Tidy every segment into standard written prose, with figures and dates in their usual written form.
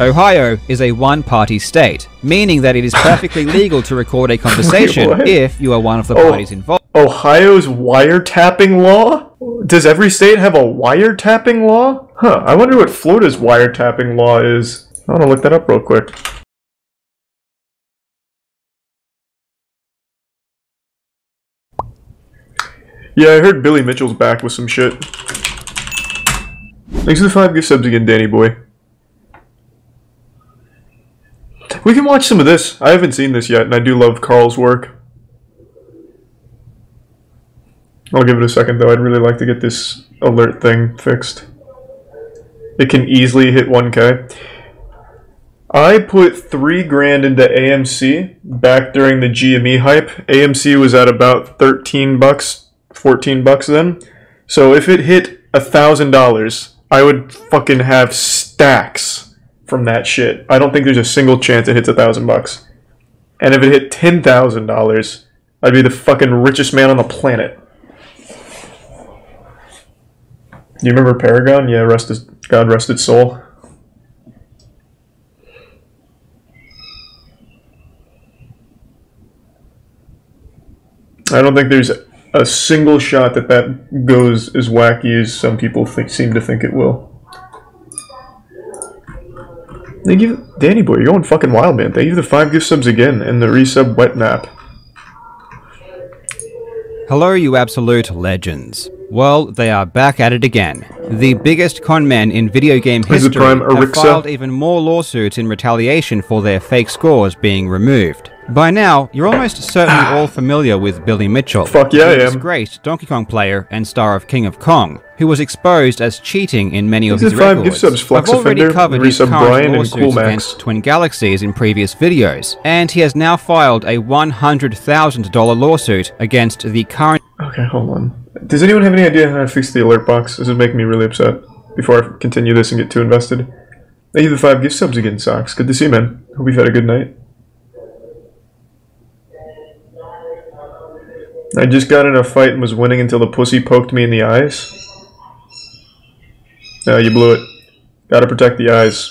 Ohio is a one-party state, meaning that it is perfectly legal to record a conversation if you are one of the parties involved. Ohio's wiretapping law? Does every state have a wiretapping law? Huh, I wonder what Florida's wiretapping law is. I want to look that up real quick. Yeah, I heard Billy Mitchell's back with some shit. Thanks for the 5 gift subs again, Danny boy. We can watch some of this. I haven't seen this yet, and I do love Carl's work. I'll give it a second, though. I'd really like to get this alert thing fixed. It can easily hit 1K. I put $3 into AMC back during the GME hype. AMC was at about 13 bucks, 14 bucks then. So if it hit $1,000, I would fucking have stacks from that shit. I don't think there's a single chance it hits $1,000. And if it hit $10,000, I'd be the fucking richest man on the planet. Do you remember Paragon? Yeah, God rest its soul. I don't think there's a single shot that goes as wacky as some people seem to think it will. Thank you, Danny boy. You're going fucking wild, man. Thank you for the 5 gift subs again and the resub wet nap. Hello, you absolute legends. Well, they are back at it again. The biggest conmen in video game history have filed even more lawsuits in retaliation for their fake scores being removed. By now, you're almost certainly all familiar with Billy Mitchell, Fuck yeah, the great Donkey Kong player and star of King of Kong, who was exposed as cheating in many of his records. Gift subs, Flex I've already Offender, covered his current Brian, lawsuits against Twin Galaxies in previous videos, and he has now filed a $100,000 lawsuit against the current... Okay, hold on. Does anyone have any idea how to fix the alert box? This is making me really upset. Before I continue this and get too invested. Thank you for the 5 gift subs again, Socks. Good to see you, man. Hope you've had a good night. I just got in a fight and was winning until the pussy poked me in the eyes. No, you blew it. Gotta protect the eyes.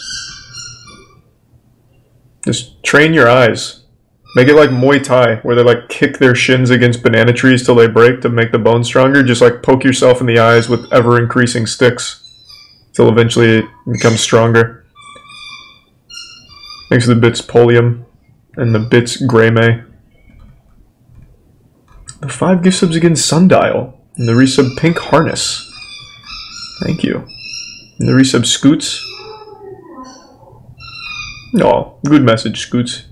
Just train your eyes. Make it like Muay Thai, where they like kick their shins against banana trees till they break to make the bone stronger. Just like poke yourself in the eyes with ever-increasing sticks till eventually it becomes stronger. Thanks for the bits Polium and the bits Greymay. The 5 gift subs again, Sundial. And the resub Pink Harness. Thank you. And the resub Scoots. Oh, good message, Scoots.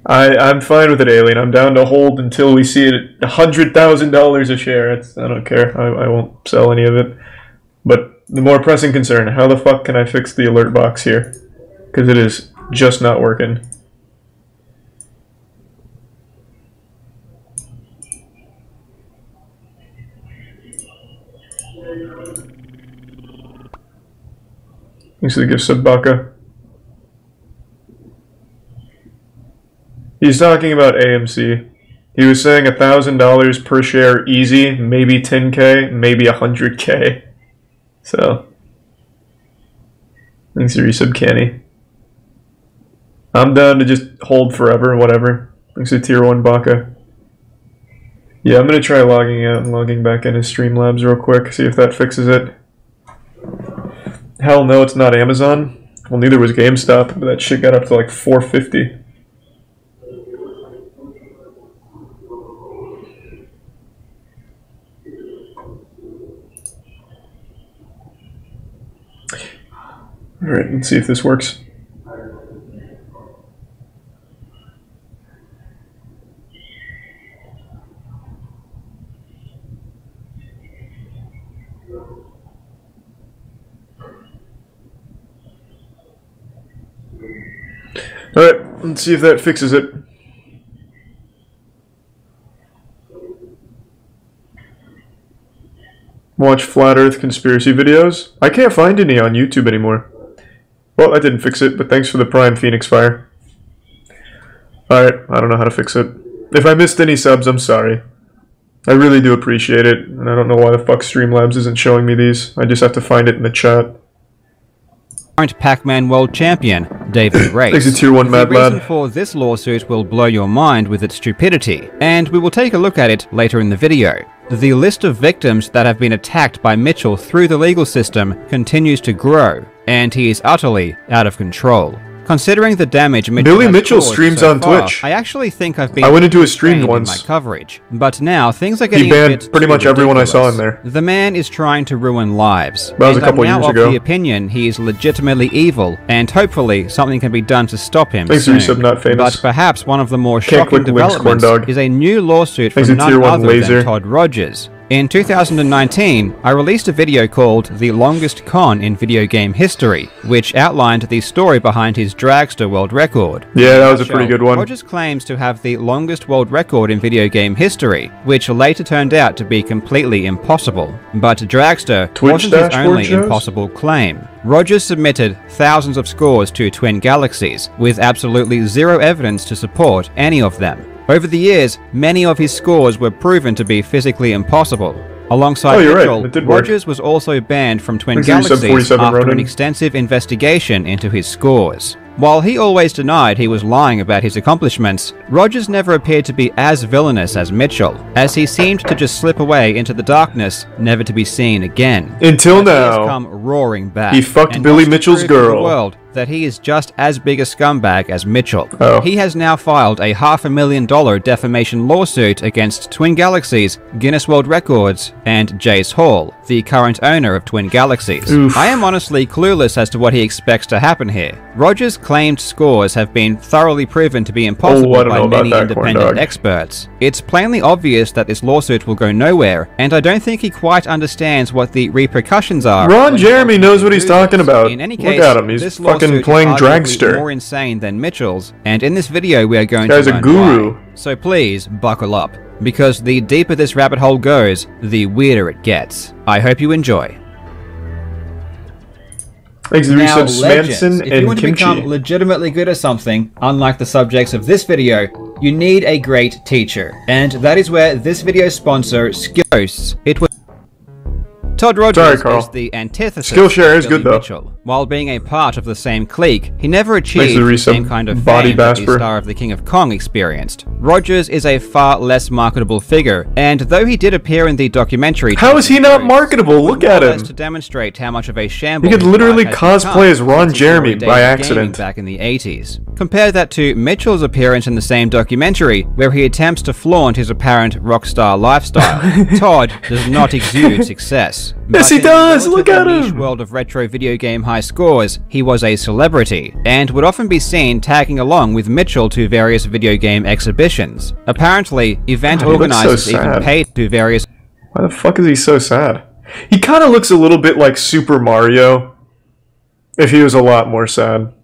I'm fine with it, Alien. I'm down to hold until we see it at $100,000 a share. I don't care. I won't sell any of it. But the more pressing concern, how the fuck can I fix the alert box here? Because it is just not working. Thanks for the gift sub, Baka. He's talking about AMC. He was saying $1,000 per share easy, maybe 10K, maybe 100K. So, thanks for resub, Kenny. I'm down to just hold forever, whatever. Thanks to tier 1 Baka. Yeah, I'm gonna try logging out and logging back into Streamlabs real quick, see if that fixes it. Hell no, it's not Amazon. Well, neither was GameStop, but that shit got up to like $4.50. Alright, let's see if this works. Alright, let's see if that fixes it. Watch Flat Earth conspiracy videos? I can't find any on YouTube anymore. Well, that didn't fix it, but thanks for the Prime Phoenix Fire. Alright, I don't know how to fix it. If I missed any subs, I'm sorry. I really do appreciate it, and I don't know why the fuck Streamlabs isn't showing me these. I just have to find it in the chat. Current Pac-Man World Champion, David Race. Thanks to Tier 1 Mad The reason Lad. for this lawsuit will blow your mind with its stupidity, and we will take a look at it later in the video. The list of victims that have been attacked by Mitchell through the legal system continues to grow, and he is utterly out of control. Considering the damage Billy Mitchell streams on Twitch. I actually think I've been I went into his stream once. In my coverage, but now things are getting he banned a bit pretty much everyone I saw in there. The man is trying to ruin lives. That was a couple years ago. I'm now of the opinion he is legitimately evil, and hopefully something can be done to stop him. Thanks soon. to Resub Not Famous. But perhaps one of the more shocking developments is a new lawsuit from none other than Todd Rogers. In 2019, I released a video called The Longest Con in Video Game History, which outlined the story behind his dragster world record. Yeah, that was a pretty good one. Rogers claims to have the longest world record in video game history, which later turned out to be completely impossible. But dragster wasn't his only impossible claim. Rogers submitted thousands of scores to Twin Galaxies, with absolutely zero evidence to support any of them. Over the years, many of his scores were proven to be physically impossible. Alongside Mitchell, Rogers was also banned from Twin Galaxies after an extensive investigation into his scores. While he always denied he was lying about his accomplishments, Rogers never appeared to be as villainous as Mitchell, as he seemed to just slip away into the darkness, never to be seen again. Until now, he has come roaring back. He fucked Billy Mitchell's girl. The world that he is just as big a scumbag as Mitchell. Oh. He has now filed a $500,000 defamation lawsuit against Twin Galaxies, Guinness World Records, and Jace Hall, the current owner of Twin Galaxies. Oof. I am honestly clueless as to what he expects to happen here. Rogers' claimed scores have been thoroughly proven to be impossible by many independent experts. It's plainly obvious that this lawsuit will go nowhere, and I don't think he quite understands what the repercussions are. Ron Jeremy knows what he's talking about. In any case, look at him, he's fucking playing dragster. More insane than Mitchell's, and in this video we are going to learn a guru. why. So please buckle up, because the deeper this rabbit hole goes, the weirder it gets. I hope you enjoy. Thanks to Resubs Manson if you want to become legitimately good at something, unlike the subjects of this video, you need a great teacher. And that is where this video's sponsor, Skillshare. It was Todd Rogers is the antithesis Skillshare is of Billy good though. Mitchell. While being a part of the same clique, he never achieved the same kind of fame that the star of the King of Kong experienced. Rogers is a far less marketable figure, and though he did appear in the documentary... How is he not marketable? Look at him! ...to demonstrate how much of a shambles... He could literally cosplay as Ron Jeremy by accident. ...back in the 80s. Compare that to Mitchell's appearance in the same documentary, where he attempts to flaunt his apparent rock star lifestyle. Todd does not exude success. Yes, he does! Look at him! In the niche world of retro video game high scores, he was a celebrity, and would often be seen tagging along with Mitchell to various video game exhibitions. Apparently, event organizers even paid to various... Why the fuck is he so sad? He kind of looks a little bit like Super Mario, if he was a lot more sad.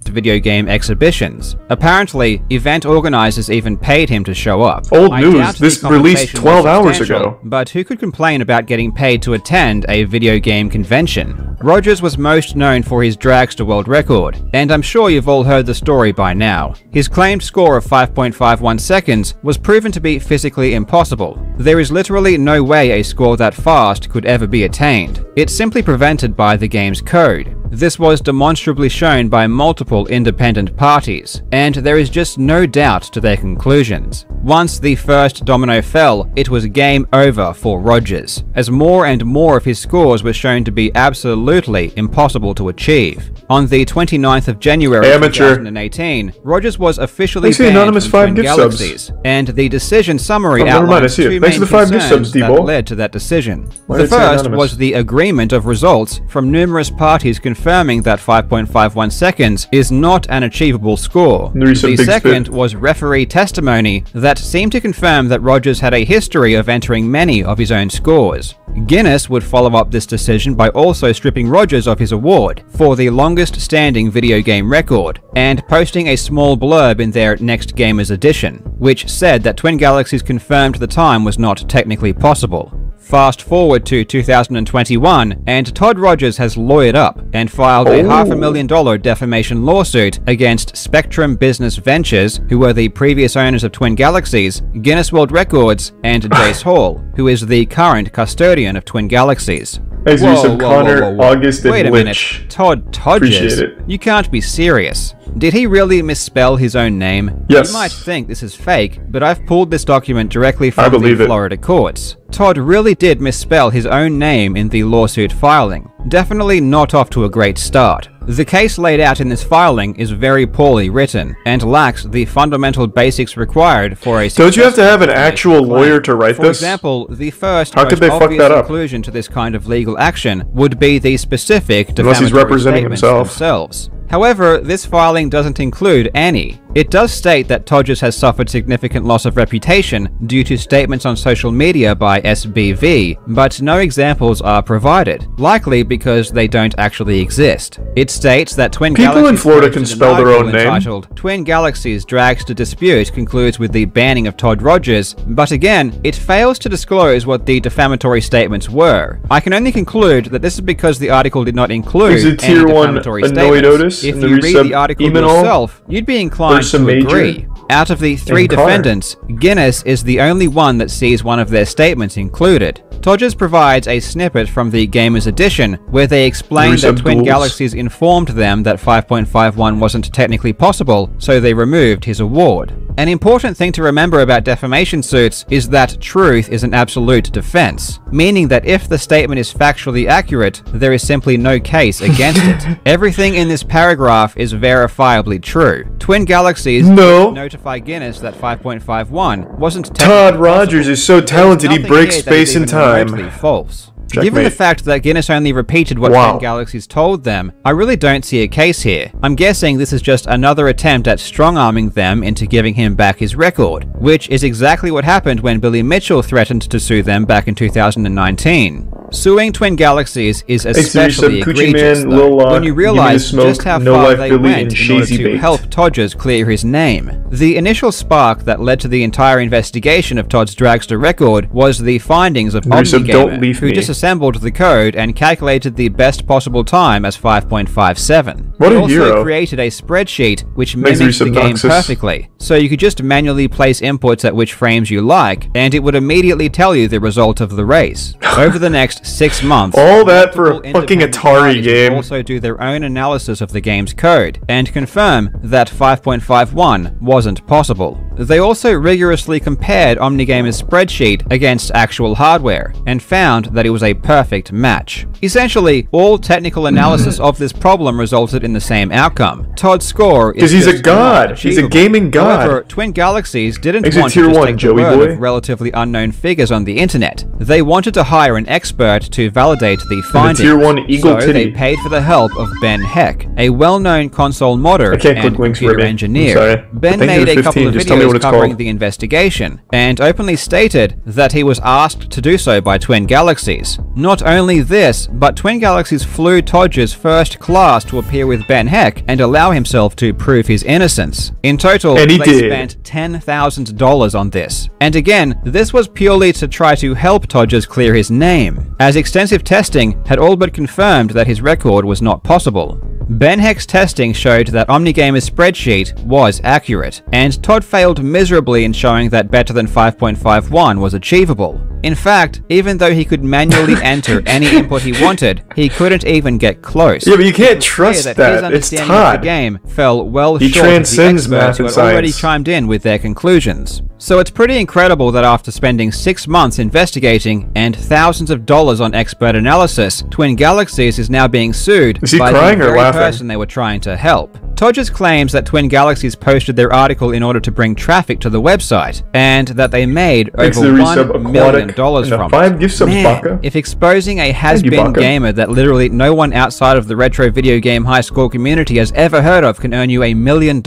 Video game exhibitions. Apparently, event organizers even paid him to show up. Old news, this released 12 hours ago. But who could complain about getting paid to attend a video game convention? Rogers was most known for his dragster world record, and I'm sure you've all heard the story by now. His claimed score of 5.51 seconds was proven to be physically impossible. There is literally no way a score that fast could ever be attained. It's simply prevented by the game's code. This was demonstrably shown by multiple independent parties, and there is just no doubt to their conclusions. Once the first domino fell, it was game over for Rogers, as more and more of his scores were shown to be absolutely impossible to achieve. On the 29th of January 2018, Rogers was officially banned from Twin Galaxies, and the decision summary outlines two main concerns that led to that decision. The first was the agreement of results from numerous parties confirming that 5.51 seconds is not an achievable score. The second was referee testimony that seemed to confirm that Rogers had a history of entering many of his own scores. Guinness would follow up this decision by also stripping Rogers of his award for the longest standing video game record, and posting a small blurb in their Next Gamers edition, which said that Twin Galaxies confirmed the time was not technically possible. Fast forward to 2021, and Todd Rogers has lawyered up and filed a $500,000 defamation lawsuit against Spectrum Business Ventures, who were the previous owners of Twin Galaxies, Guinness World Records, and Jace Hall, who is the current custodian of Twin Galaxies. As you said, Connor, August, and Wait a Lynch. minute, Todd Todges? You can't be serious. Did he really misspell his own name? Yes. You might think this is fake, but I've pulled this document directly from the Florida courts. Todd really did misspell his own name in the lawsuit filing. Definitely not off to a great start. The case laid out in this filing is very poorly written and lacks the fundamental basics required for a... Don't you have to have an actual lawyer to write this? For example, the first How could they fuck that up? conclusion to this kind of legal action would be the specific Unless he's defamatory representing statements himself. themselves. However, this filing doesn't include any. It does state that Todges has suffered significant loss of reputation due to statements on social media by SBV, but no examples are provided, likely because they don't actually exist. It states that Twin Galaxies... People in Florida can spell their own name. Entitled Twin Galaxies Drags to Dispute concludes with the banning of Todd Rogers, but again, it fails to disclose what the defamatory statements were. I can only conclude that this is because the article did not include any defamatory statements. If you read the article yourself, you'd be inclined to agree. Out of the three defendants, Guinness is the only one that sees one of their statements included. Todges provides a snippet from the Gamers Edition where they explain that Twin Galaxies informed them that 5.51 wasn't technically possible, so they removed his award. An important thing to remember about defamation suits is that truth is an absolute defense, meaning that if the statement is factually accurate, there is simply no case against it. Everything in this paragraph is verifiably true. Twin Galaxies notify Guinness that 5.51 wasn't Todd Rogers is so talented he breaks space and time. False. Checkmate. Given the fact that Guinness only repeated what Twin Galaxies told them, I really don't see a case here. I'm guessing this is just another attempt at strong-arming them into giving him back his record, which is exactly what happened when Billy Mitchell threatened to sue them back in 2019. Suing Twin Galaxies is especially egregious, though, when you realize just how far they went in order to help Todges clear his name. The initial spark that led to the entire investigation of Todd's dragster record was the findings of OmniGamer, who disassembled the code and calculated the best possible time as 5.57. What a hero. He also created a spreadsheet which mimics the game perfectly, so you could just manually place inputs at which frames you like, and it would immediately tell you the result of the race. Over the next 6 months, all that for a fucking Atari game. Also do their own analysis of the game's code and confirm that 5.51 wasn't possible. They also rigorously compared OmniGamer's spreadsheet against actual hardware and found that it was a perfect match. Essentially, all technical analysis of this problem resulted in the same outcome. Todd's score is because he's a god. He's a gaming god. However, Twin Galaxies didn't want to just take the word of relatively unknown figures on the internet. They wanted to hire an expert to validate the findings. Tier 1 eagle so they paid for the help of Ben Heck, a well-known console modder and computer engineer. Ben made a couple of videos covering the investigation and openly stated that he was asked to do so by Twin Galaxies. Not only this, but Twin Galaxies flew Todges first class to appear with Ben Heck and allow himself to prove his innocence. In total, they spent $10,000 on this. And again, this was purely to try to help Todges clear his name, as extensive testing had all but confirmed that his record was not possible. Ben Heck's testing showed that OmniGamer's spreadsheet was accurate, and Todd failed miserably in showing that better than 5.51 was achievable. In fact, even though he could manually enter any input he wanted, he couldn't even get close. Yeah, but you can't trust that. His understanding of the game fell well short of the experts who had already chimed in with their conclusions. So it's pretty incredible that after spending 6 months investigating and thousands of dollars on expert analysis, Twin Galaxies is now being sued by the very person they were trying to help. Todges claims that Twin Galaxies posted their article in order to bring traffic to the website, and that they made over $1 million from it. Man, if exposing a has-been gamer that literally no one outside of the retro video game high school community has ever heard of can earn you $1 million,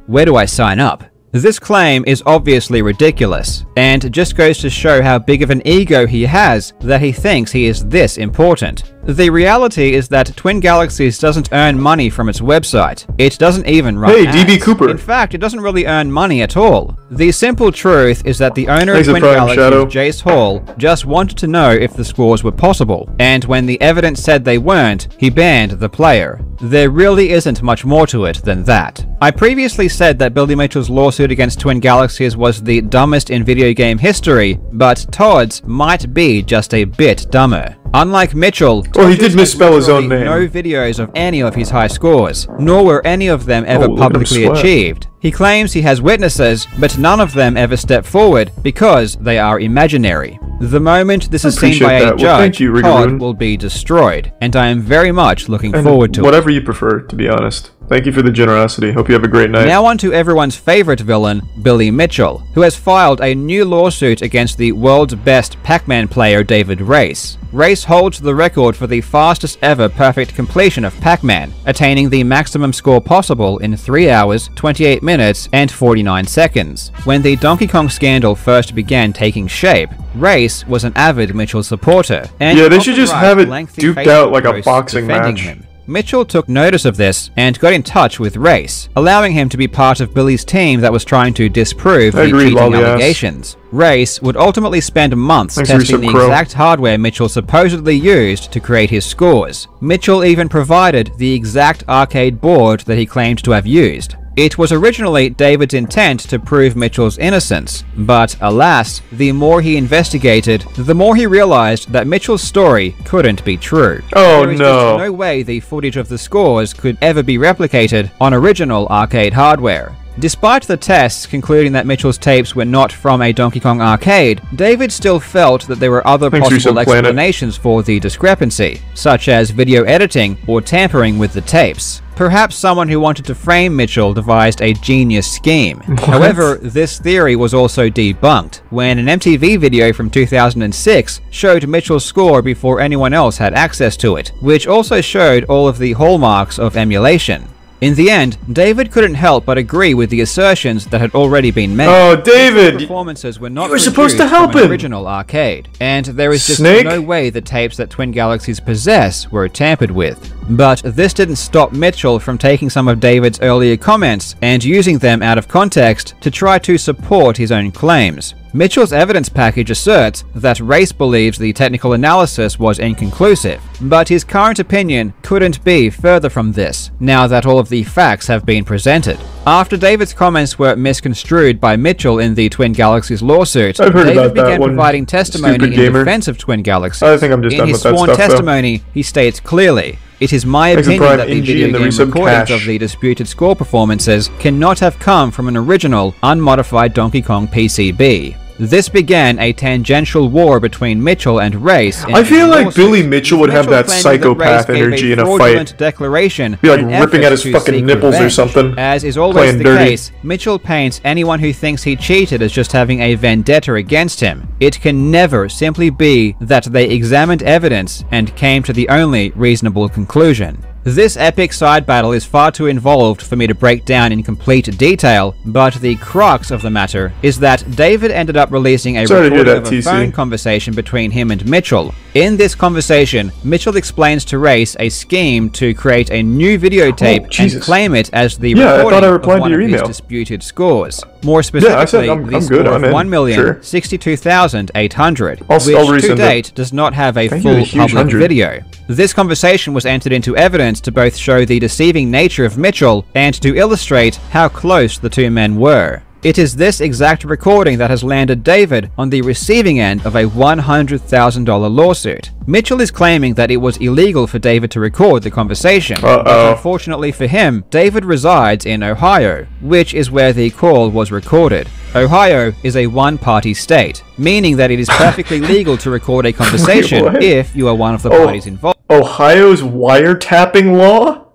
where do I sign up? This claim is obviously ridiculous, and just goes to show how big of an ego he has that he thinks he is this important. The reality is that Twin Galaxies doesn't earn money from its website. It doesn't even run ads. DB Cooper. In fact, it doesn't really earn money at all. The simple truth is that the owner of Twin Galaxies, Jace Hall, just wanted to know if the scores were possible, and when the evidence said they weren't, he banned the player. There really isn't much more to it than that. I previously said that Billy Mitchell's lawsuit against Twin Galaxies was the dumbest in video game history, but Todd's might be just a bit dumber. Unlike Mitchell, he did misspell his own name. No videos of any of his high scores, nor were any of them ever publicly achieved. He claims he has witnesses, but none of them ever step forward because they are imaginary. The moment this is seen by a judge, Todd will be destroyed, and I am very much looking forward to it. Whatever you prefer, to be honest. Thank you for the generosity. Hope you have a great night. Now on to everyone's favorite villain, Billy Mitchell, who has filed a new lawsuit against the world's best Pac-Man player David Race. Race holds the record for the fastest ever perfect completion of Pac-Man, attaining the maximum score possible in 3 hours, 28 minutes, and 49 seconds. When the Donkey Kong scandal first began taking shape, Race was an avid Mitchell supporter, and they should just have it duked out like a boxing match. Mitchell took notice of this and got in touch with Race, allowing him to be part of Billy's team that was trying to disprove the cheating allegations. Race would ultimately spend months testing the exact hardware Mitchell supposedly used to create his scores. Mitchell even provided the exact arcade board that he claimed to have used. It was originally David's intent to prove Mitchell's innocence, but alas, the more he investigated, the more he realized that Mitchell's story couldn't be true. Oh there is just no way the footage of the scores could ever be replicated on original arcade hardware. Despite the tests concluding that Mitchell's tapes were not from a Donkey Kong arcade, David still felt that there were other possible explanations for the discrepancy, such as video editing or tampering with the tapes. Perhaps someone who wanted to frame Mitchell devised a genius scheme. However, this theory was also debunked when an MTV video from 2006 showed Mitchell's score before anyone else had access to it, which also showed all of the hallmarks of emulation. In the end, David couldn't help but agree with the assertions that had already been made. Oh, David! Performances were not you were supposed to help from an him. Original arcade, and there is just no way the tapes that Twin Galaxies possess were tampered with. But this didn't stop Mitchell from taking some of David's earlier comments and using them out of context to try to support his own claims. Mitchell's evidence package asserts that Race believes the technical analysis was inconclusive, but his current opinion couldn't be further from this, now that all of the facts have been presented. After David's comments were misconstrued by Mitchell in the Twin Galaxies lawsuit, David began providing testimony in defense of Twin Galaxies. I think I'm just done with that stuff, In his sworn testimony, he states clearly, "It is my opinion that the video game recordings of the disputed score performances cannot have come from an original, unmodified Donkey Kong PCB." This began a tangential war between Mitchell and Race. I feel like Billy Mitchell would have that psychopath energy in a fight. Declaration be like ripping at his fucking nipples or something. As is always the case, Mitchell paints anyone who thinks he cheated as just having a vendetta against him. It can never simply be that they examined evidence and came to the only reasonable conclusion. This epic side battle is far too involved for me to break down in complete detail, but the crux of the matter is that David ended up releasing a recording of a phone conversation between him and Mitchell. In this conversation, Mitchell explains to Race a scheme to create a new videotape and claim it as the recording of one of his disputed scores. More specifically, the score of 1,062,800, which to date does not have a full public video. This conversation was entered into evidence to both show the deceiving nature of Mitchell and to illustrate how close the two men were. It is this exact recording that has landed David on the receiving end of a $100,000 lawsuit. Mitchell is claiming that it was illegal for David to record the conversation, but unfortunately for him, David resides in Ohio, which is where the call was recorded. Ohio is a one-party state, meaning that it is perfectly legal to record a conversation if you are one of the parties involved. Ohio's wiretapping law?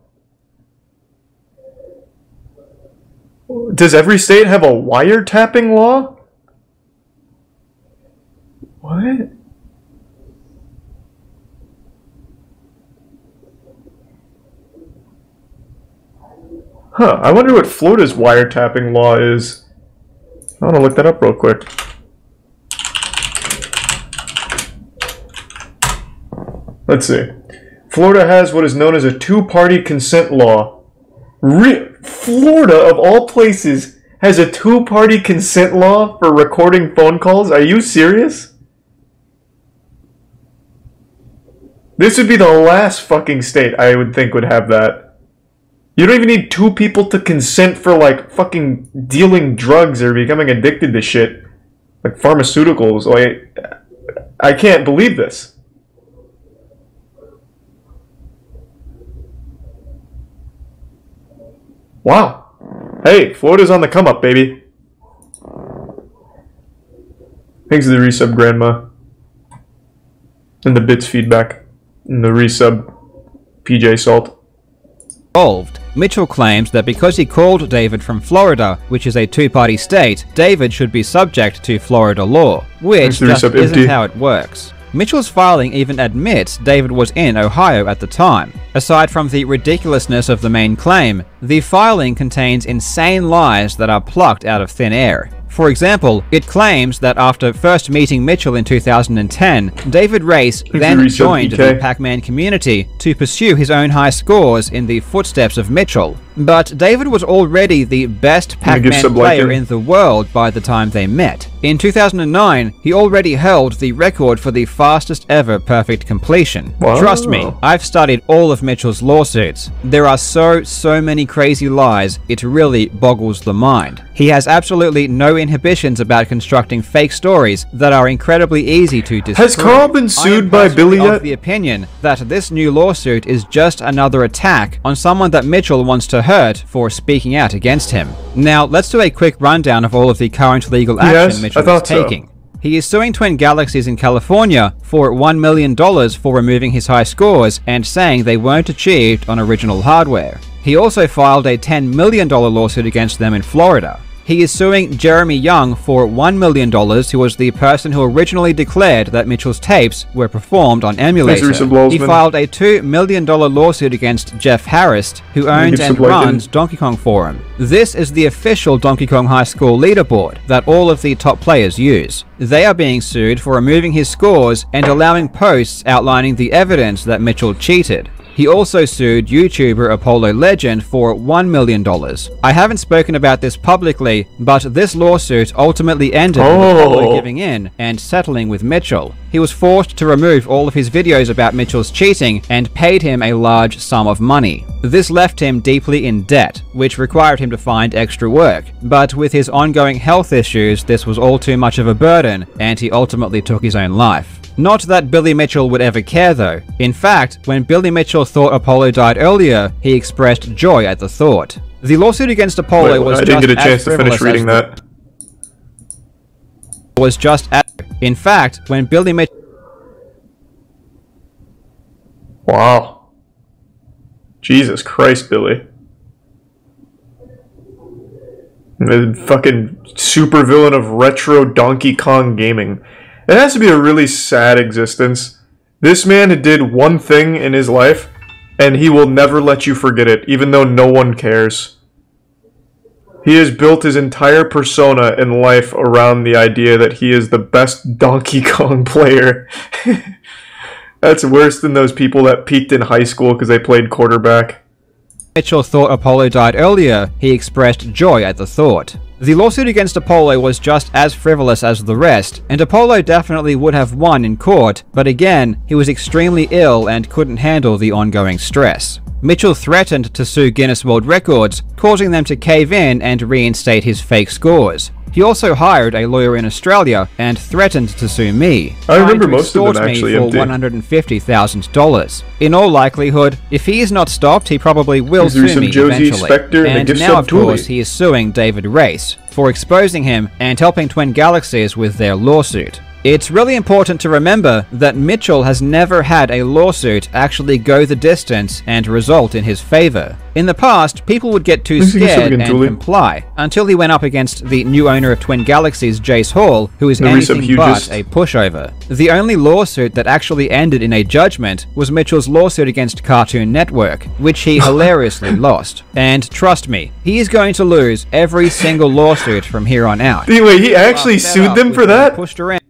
Does every state have a wiretapping law? What? Huh, I wonder what Florida's wiretapping law is. I want to look that up real quick. Let's see. Florida has what is known as a two-party consent law. Florida, of all places, has a two-party consent law for recording phone calls? Are you serious? This would be the last fucking state I would think would have that. You don't even need two people to consent for, like, fucking dealing drugs or becoming addicted to shit. Like pharmaceuticals. Like, I can't believe this. Wow. Hey, Florida's on the come up, baby. Thanks to the resub, Grandma. And the bits feedback. And the resub, PJ Salt. Mitchell claims that because he called David from Florida, which is a two-party state, David should be subject to Florida law, which just isn't how it works. Mitchell's filing even admits David was in Ohio at the time. Aside from the ridiculousness of the main claim, the filing contains insane lies that are plucked out of thin air. For example, it claims that after first meeting Mitchell in 2010, David Race then joined the Pac-Man community to pursue his own high scores in the footsteps of Mitchell. But David was already the best Pac-Man player in the world by the time they met. In 2009, he already held the record for the fastest ever perfect completion. Wow. Trust me, I've studied all of Mitchell's lawsuits. There are so many crazy lies, it really boggles the mind. He has absolutely no inhibitions about constructing fake stories that are incredibly easy to disprove. Has Carl been sued by Billy yet? I am of the opinion that this new lawsuit is just another attack on someone that Mitchell wants to hurt for speaking out against him. Now, let's do a quick rundown of all of the current legal action Mitchell is taking. He is suing Twin Galaxies in California for $1 million for removing his high scores and saying they weren't achieved on original hardware. He also filed a $10 million lawsuit against them in Florida. He is suing Jeremy Young for $1 million, who was the person who originally declared that Mitchell's tapes were performed on emulator. He filed a $2 million lawsuit against Jeff Harris, who owns and runs Donkey Kong Forum. This is the official Donkey Kong High School leaderboard that all of the top players use. They are being sued for removing his scores and allowing posts outlining the evidence that Mitchell cheated. He also sued YouTuber Apollo Legend for $1 million. I haven't spoken about this publicly, but this lawsuit ultimately ended with Apollo giving in and settling with Mitchell. He was forced to remove all of his videos about Mitchell's cheating and paid him a large sum of money. This left him deeply in debt, which required him to find extra work. But with his ongoing health issues, this was all too much of a burden, and he ultimately took his own life. Not that Billy Mitchell would ever care though. In fact, when Billy Mitchell thought Apollo died earlier, he expressed joy at the thought. The lawsuit against Apollo was just as frivolous. I didn't get a chance to finish reading that. In fact, when Billy Mitchell... Wow. Jesus Christ, Billy. The fucking supervillain of retro Donkey Kong gaming. It has to be a really sad existence. This man did one thing in his life, and he will never let you forget it, even though no one cares. He has built his entire persona in life around the idea that he is the best Donkey Kong player. That's worse than those people that peaked in high school because they played quarterback. Mitchell thought Apollo died earlier, he expressed joy at the thought. The lawsuit against Apollo was just as frivolous as the rest, and Apollo definitely would have won in court, but again, he was extremely ill and couldn't handle the ongoing stress. Mitchell threatened to sue Guinness World Records, causing them to cave in and reinstate his fake scores. He also hired a lawyer in Australia and threatened to sue me. I remember most of them actually for $150,000. In all likelihood, if he is not stopped, he probably will sue me eventually. And now, of course, he is suing David Race for exposing him and helping Twin Galaxies with their lawsuit. It's really important to remember that Mitchell has never had a lawsuit actually go the distance and result in his favor. In the past, people would get too scared and comply, until he went up against the new owner of Twin Galaxies, Jace Hall, who is anything but a pushover. The only lawsuit that actually ended in a judgment was Mitchell's lawsuit against Cartoon Network, which he hilariously lost. And trust me, he is going to lose every single lawsuit from here on out. Anyway, he actually sued them for that? Pushed around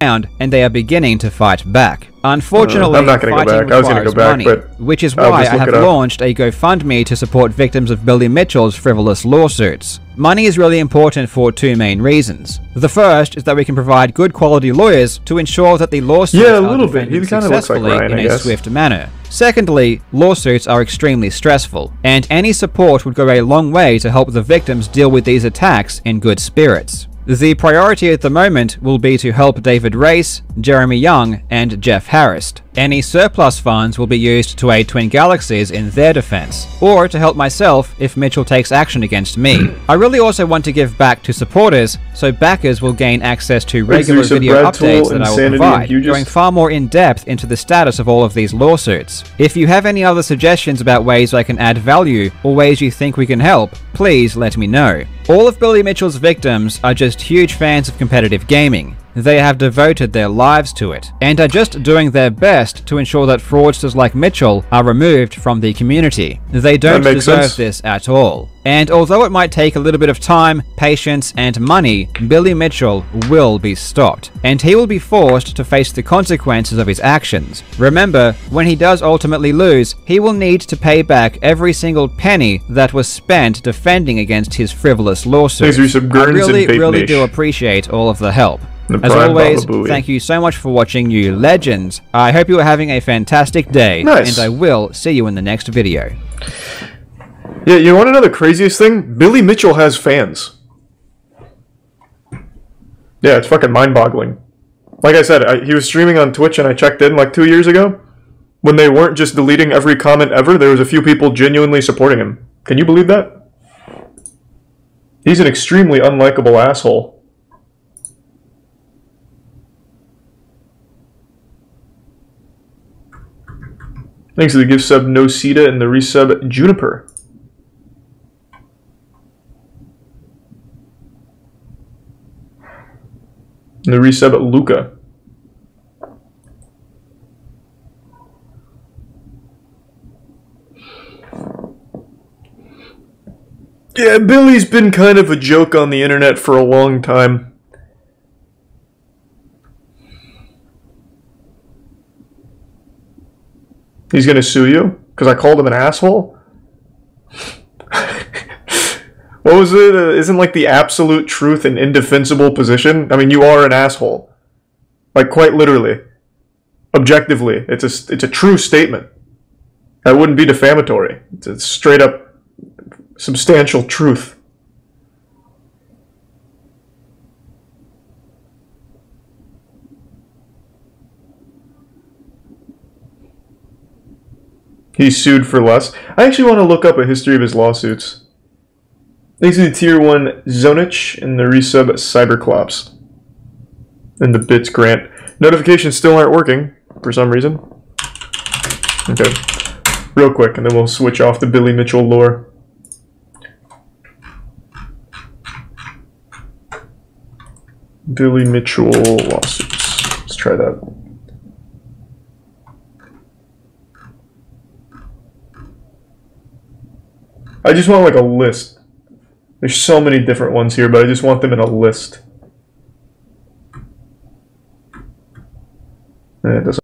ground, and they are beginning to fight back. Unfortunately, I'm not going to go back. I was going to go back, money, but which is why I have launched a GoFundMe to support victims of Billy Mitchell's frivolous lawsuits. Money is really important for two main reasons. The first is that we can provide good quality lawyers to ensure that the lawsuits are defended successfully in a swift manner. Secondly, lawsuits are extremely stressful, and any support would go a long way to help the victims deal with these attacks in good spirits. The priority at the moment will be to help David Race, Jeremy Young, and Jeff Harris. Any surplus funds will be used to aid Twin Galaxies in their defense, or to help myself if Mitchell takes action against me. I really also want to give back to supporters, so backers will gain access to regular video updates that I will provide, going far more in depth into the status of all of these lawsuits. If you have any other suggestions about ways I can add value, or ways you think we can help, please let me know. All of Billy Mitchell's victims are just huge fans of competitive gaming. They have devoted their lives to it, and are just doing their best to ensure that fraudsters like Mitchell are removed from the community. They don't deserve this at all. And although it might take a little bit of time, patience, and money, Billy Mitchell will be stopped, and he will be forced to face the consequences of his actions. Remember, when he does ultimately lose, he will need to pay back every single penny that was spent defending against his frivolous lawsuits. I really do appreciate all of the help. As always, thank you so much for watching, you legends. I hope you are having a fantastic day, and I will see you in the next video. Yeah, you want to know the craziest thing? Billy Mitchell has fans. Yeah, it's fucking mind-boggling. Like I said, he was streaming on Twitch and I checked in like 2 years ago. When they weren't just deleting every comment ever, there was a few people genuinely supporting him. Can you believe that? He's an extremely unlikable asshole. Thanks to the gift sub Nosita and the resub Juniper. And the resub Luca. Yeah, Billy's been kind of a joke on the internet for a long time. He's gonna sue you? Because I called him an asshole? What was it? Isn't like the absolute truth an indefensible position? I mean, you are an asshole. Like, quite literally. Objectively. It's a true statement. That wouldn't be defamatory. It's a straight up substantial truth. He's sued for less. I actually want to look up a history of his lawsuits. Thanks to the Tier 1 Zonich and the resub Cyberclops. And the Bits Grant. Notifications still aren't working, for some reason. Okay. Real quick, and then we'll switch off the Billy Mitchell lore. Billy Mitchell lawsuits. Let's try that. I just want like a list. There's so many different ones here, but I just want them in a list. It doesn't